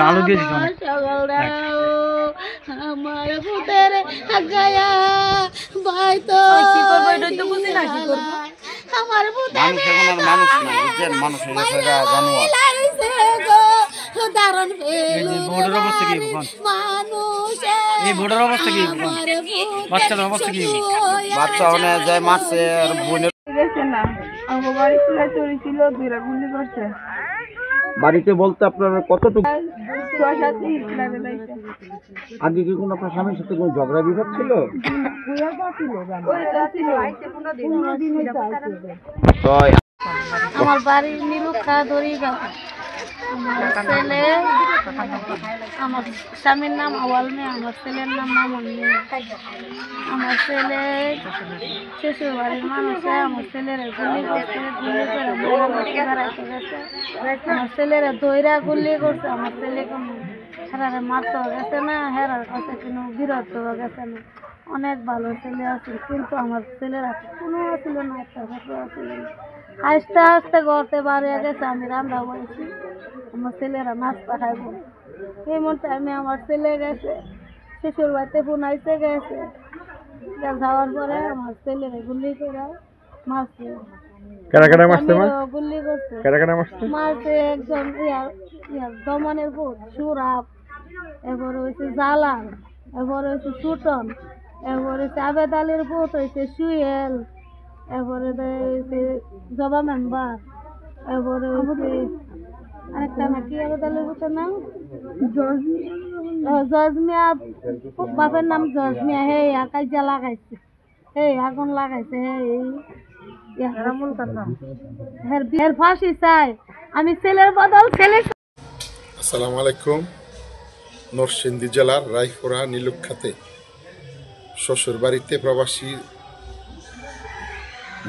আলো দিয়েছিস আমার ফুটের গায়া ভাই তো কি করব এটা তো বুঝি না কি করব আমার ফুটের মানুষ না বুঝছেন মানুষ হইছে জানোয়ার দারুণ ফেল বোর্ডের অবস্থা কি মানুষ এই বোর্ডের অবস্থা কি বাচ্চার অবস্থা কি বাচ্চা হনে যায় মারছে আর বোনের গেছে না আমার বাড়ি ছিল চুরি ছিল দুইরা গুলি করছে বাড়িতে বলতে আপনার কতটুকু 6-7 ইট লাগে লাইছে আগে কি কোনো আপনার স্বামীর সাথে কোনো ঝগড়া বিবাদ ছিল তো আমার বাড়ি নীলুখা দড়িগাঁও আমার ছেলে আমার স্বামীর নাম আওয়াল মেয়ে আমার ছেলের নাম মামুন মেয়ে আমার ছেলে শ্বশুর বাড়ির মানুষে আমার ছেলেরা গুলি করছে গুলি করে বেড়াইতে গেছে আমার ছেলেরা দইরা গুলি করছে আমার ছেলেকে হেরারে মারতেও গেছে না হেরার কাছে কোনো বিরত গেছে না অনেক ভালো ছেলে আছে কিন্তু আমার ছেলেরা কোনো ছিল না একটা ঘটনা ছিল না আস্তে আস্তে ঘরতে বাড়িয়ে গেছে আমি রান্না করেছি আমার ছেলেরা নাস্তা খাইব এমন টাইমে আমার ছেলে গেছে শ্বশুর বাড়িতে পুনাইতে গেছে যাওয়ার পরে আমার ছেলেরা গুলি করে মারছে গুলি করছে মারছে একজন দমনের ভূত সুরাপ এবার হয়েছে জালাল এবার হয়েছে সুটন এবার হয়েছে আবেদ আলীর ভূত হয়েছে সুয়েল এবারে হয়েছে জবা মেম্বার এবারে হয়েছে আরেকটা না কি আবেদ আলীর ভূতের নাম জজমিয়া বাপের নাম জজমিয়া হে কাজা লাগাইছে হে আগুন লাগাইছে হে ফাঁসি চাই আমি ছেলের বদল ছেলে। আসসালামু আলাইকুম। নরসিংদী জেলার রায়পুরা নীলুক্ষাতে শ্বশুর বাড়িতে প্রবাসী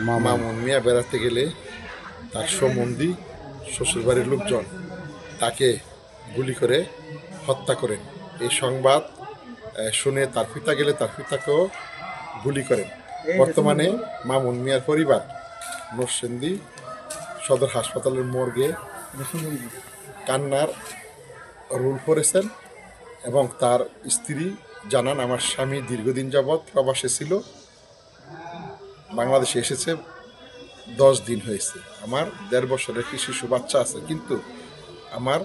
মামুন মিয়া বেড়াতে গেলে তার সম্বন্ধী শ্বশুরবাড়ির লোকজন তাকে গুলি করে হত্যা করেন। এই সংবাদ শুনে তার পিতা গেলে তার পিতাকেও গুলি করেন। বর্তমানে মামুন মিয়ার পরিবার নরসিংদী সদর হাসপাতালের মর্গে কান্নার রোল করেছেন এবং তার স্ত্রী জানান, আমার স্বামী দীর্ঘদিন যাবৎ প্রবাসে ছিল, বাংলাদেশে এসেছে 10 দিন হয়েছে। আমার 1.5 বছরের একটি শিশু বাচ্চা আছে, কিন্তু আমার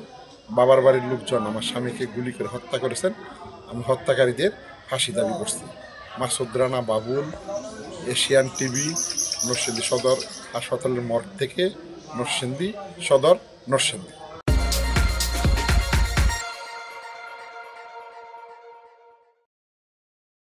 বাবার বাড়ির লোকজন আমার স্বামীকে গুলি করে হত্যা করেছেন। আমি হত্যাকারীদের ফাঁসি দাবি করছি। মাসুদ রানা বাবুল, এশিয়ান টিভি, নরসিংদী সদর হাসপাতালের মর্গ থেকে, নরসিংদী সদর, নরসিংদী।